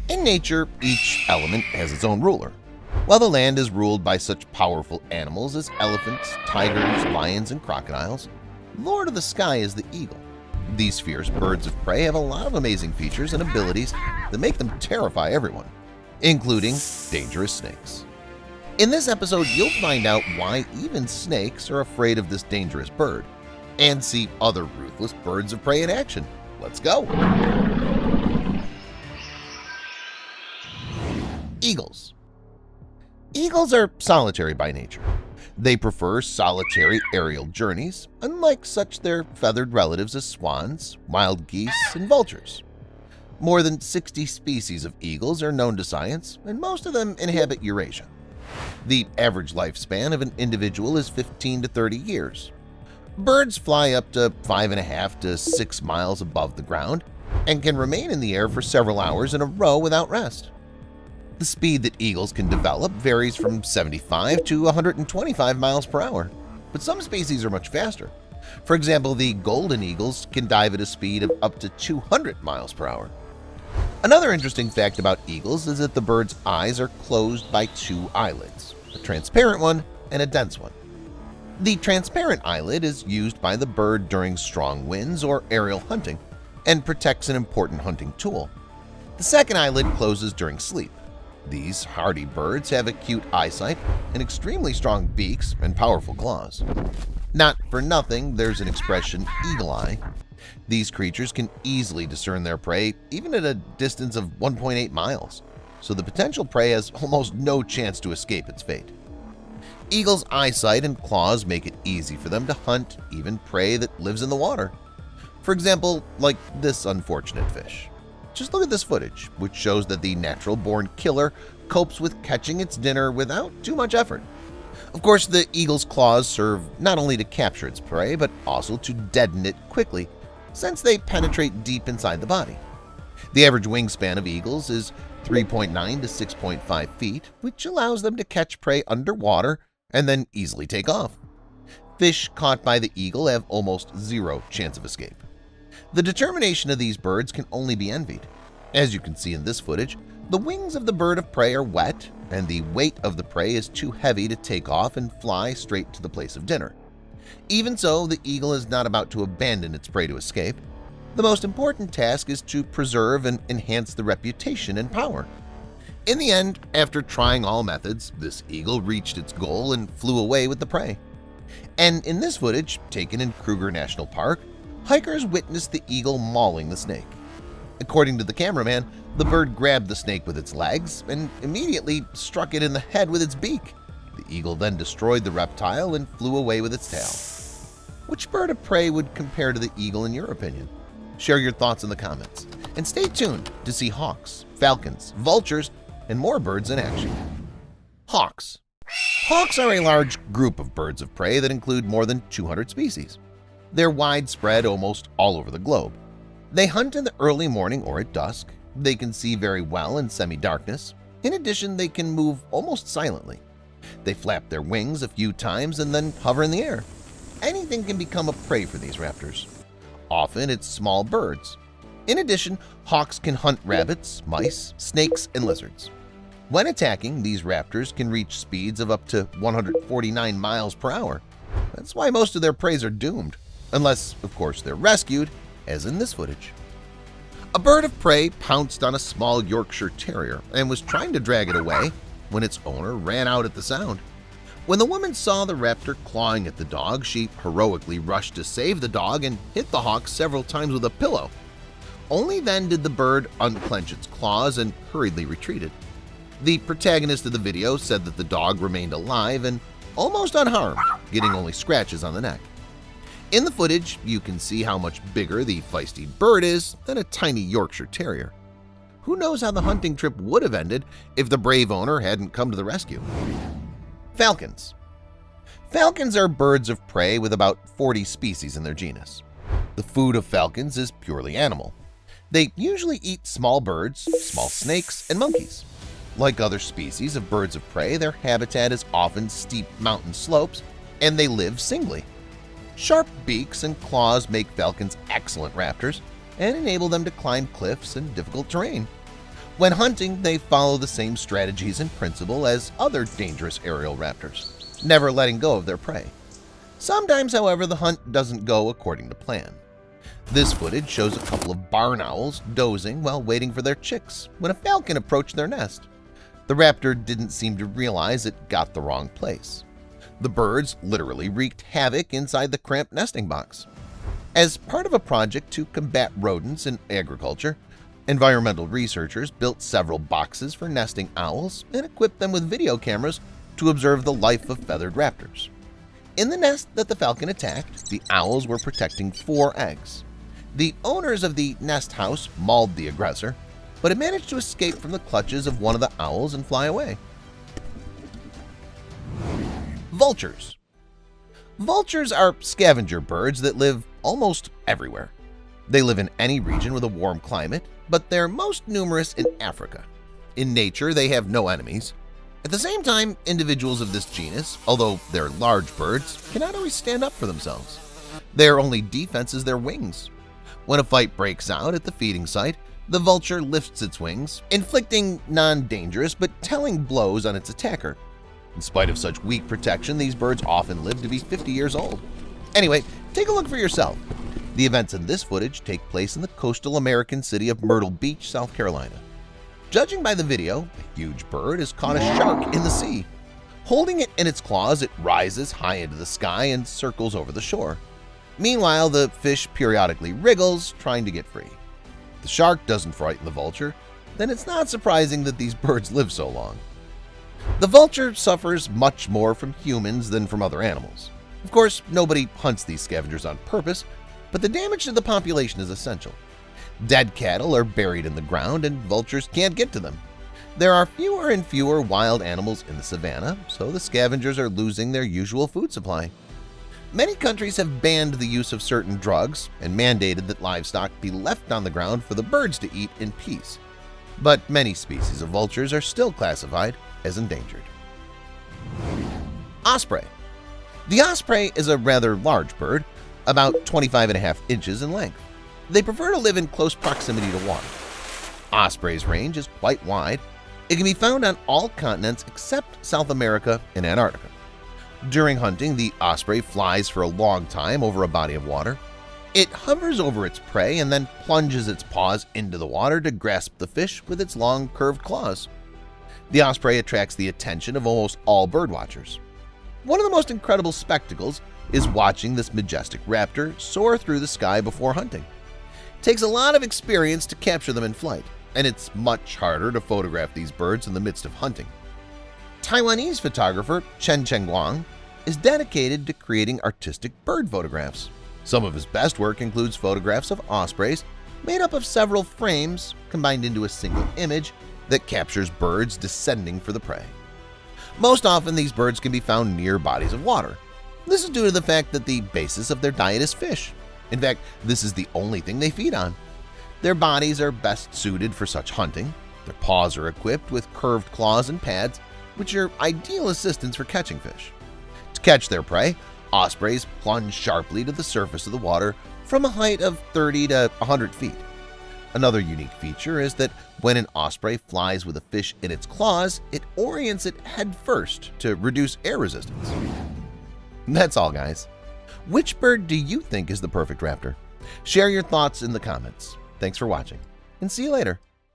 In nature, each element has its own ruler. While the land is ruled by such powerful animals as elephants, tigers, lions, and crocodiles, Lord of the Sky is the eagle. These fierce birds of prey have a lot of amazing features and abilities that make them terrify everyone, including dangerous snakes. In this episode, you'll find out why even snakes are afraid of this dangerous bird and see other ruthless birds of prey in action. Let's go! Eagles. Eagles are solitary by nature. They prefer solitary aerial journeys, unlike such their feathered relatives as swans, wild geese, and vultures. More than 60 species of eagles are known to science, and most of them inhabit Eurasia. The average lifespan of an individual is 15 to 30 years. Birds fly up to 5.5 to 6 miles above the ground and can remain in the air for several hours in a row without rest. The speed that eagles can develop varies from 75 to 125 miles per hour, but some species are much faster. For example, the golden eagles can dive at a speed of up to 200 miles per hour. Another interesting fact about eagles is that the bird's eyes are closed by two eyelids, a transparent one and a dense one. The transparent eyelid is used by the bird during strong winds or aerial hunting and protects an important hunting tool. The second eyelid closes during sleep. These hardy birds have acute eyesight and extremely strong beaks and powerful claws. Not for nothing, there's an expression, eagle eye. These creatures can easily discern their prey even at a distance of 1.8 miles, so the potential prey has almost no chance to escape its fate. Eagles' eyesight and claws make it easy for them to hunt even prey that lives in the water. For example, like this unfortunate fish. Just look at this footage, which shows that the natural-born killer copes with catching its dinner without too much effort. Of course, the eagle's claws serve not only to capture its prey, but also to deaden it quickly, since they penetrate deep inside the body. The average wingspan of eagles is 3.9 to 6.5 feet, which allows them to catch prey underwater and then easily take off. Fish caught by the eagle have almost zero chance of escape. The determination of these birds can only be envied. As you can see in this footage, the wings of the bird of prey are wet, and the weight of the prey is too heavy to take off and fly straight to the place of dinner. Even so, the eagle is not about to abandon its prey to escape. The most important task is to preserve and enhance the reputation and power. In the end, after trying all methods, this eagle reached its goal and flew away with the prey. And in this footage, taken in Kruger National Park, hikers witnessed the eagle mauling the snake. According to the cameraman, the bird grabbed the snake with its legs and immediately struck it in the head with its beak. The eagle then destroyed the reptile and flew away with its tail. Which bird of prey would compare to the eagle in your opinion? Share your thoughts in the comments, and stay tuned to see hawks, falcons, vultures, and more birds in action. Hawks. Hawks are a large group of birds of prey that include more than 200 species. They're widespread almost all over the globe. They hunt in the early morning or at dusk. They can see very well in semi-darkness. In addition, they can move almost silently. They flap their wings a few times and then hover in the air. Anything can become a prey for these raptors. Often it's small birds. In addition, hawks can hunt rabbits, mice, snakes, and lizards. When attacking, these raptors can reach speeds of up to 149 miles per hour. That's why most of their prey are doomed. Unless, of course, they're rescued, as in this footage. A bird of prey pounced on a small Yorkshire Terrier and was trying to drag it away when its owner ran out at the sound. When the woman saw the raptor clawing at the dog, she heroically rushed to save the dog and hit the hawk several times with a pillow. Only then did the bird unclench its claws and hurriedly retreated. The protagonist of the video said that the dog remained alive and almost unharmed, getting only scratches on the neck. In the footage, you can see how much bigger the feisty bird is than a tiny Yorkshire Terrier. Who knows how the hunting trip would have ended if the brave owner hadn't come to the rescue. Falcons. Falcons are birds of prey with about 40 species in their genus. The food of falcons is purely animal. They usually eat small birds, small snakes, and monkeys. Like other species of birds of prey, their habitat is often steep mountain slopes, and they live singly. Sharp beaks and claws make falcons excellent raptors and enable them to climb cliffs and difficult terrain. When hunting, they follow the same strategies and principle as other dangerous aerial raptors, never letting go of their prey. Sometimes, however, the hunt doesn't go according to plan. This footage shows a couple of barn owls dozing while waiting for their chicks when a falcon approached their nest. The raptor didn't seem to realize it got the wrong place. The birds literally wreaked havoc inside the cramped nesting box. As part of a project to combat rodents in agriculture, environmental researchers built several boxes for nesting owls and equipped them with video cameras to observe the life of feathered raptors. In the nest that the falcon attacked, the owls were protecting 4 eggs. The owners of the nest house mauled the aggressor, but it managed to escape from the clutches of one of the owls and fly away. Vultures. Vultures are scavenger birds that live almost everywhere. They live in any region with a warm climate, but they're most numerous in Africa. In nature, they have no enemies. At the same time, individuals of this genus, although they're large birds, cannot always stand up for themselves. Their only defense is their wings. When a fight breaks out at the feeding site, the vulture lifts its wings, inflicting non-dangerous but telling blows on its attacker. In spite of such weak protection, these birds often live to be 50 years old. Anyway, take a look for yourself. The events in this footage take place in the coastal American city of Myrtle Beach, South Carolina. Judging by the video, a huge bird has caught a shark in the sea. Holding it in its claws, it rises high into the sky and circles over the shore. Meanwhile, the fish periodically wriggles, trying to get free. If the shark doesn't frighten the vulture, then it's not surprising that these birds live so long. The vulture suffers much more from humans than from other animals. Of course, nobody hunts these scavengers on purpose, but the damage to the population is essential. Dead cattle are buried in the ground and vultures can't get to them. There are fewer and fewer wild animals in the savanna, so the scavengers are losing their usual food supply. Many countries have banned the use of certain drugs and mandated that livestock be left on the ground for the birds to eat in peace. But many species of vultures are still classified as endangered. Osprey. The osprey is a rather large bird, about 25.5 inches in length. They prefer to live in close proximity to water. Osprey's range is quite wide. It can be found on all continents except South America and Antarctica. During hunting, the osprey flies for a long time over a body of water. It hovers over its prey and then plunges its paws into the water to grasp the fish with its long, curved claws. The osprey attracts the attention of almost all birdwatchers. One of the most incredible spectacles is watching this majestic raptor soar through the sky before hunting. It takes a lot of experience to capture them in flight, and it's much harder to photograph these birds in the midst of hunting. Taiwanese photographer Chen Chengguang is dedicated to creating artistic bird photographs. Some of his best work includes photographs of ospreys made up of several frames combined into a single image that captures birds descending for the prey. Most often, these birds can be found near bodies of water. This is due to the fact that the basis of their diet is fish. In fact, this is the only thing they feed on. Their bodies are best suited for such hunting. Their paws are equipped with curved claws and pads, which are ideal assistants for catching fish. To catch their prey, ospreys plunge sharply to the surface of the water from a height of 30 to 100 feet. Another unique feature is that when an osprey flies with a fish in its claws, it orients it head first to reduce air resistance. That's all, guys. Which bird do you think is the perfect raptor? Share your thoughts in the comments. Thanks for watching, and see you later.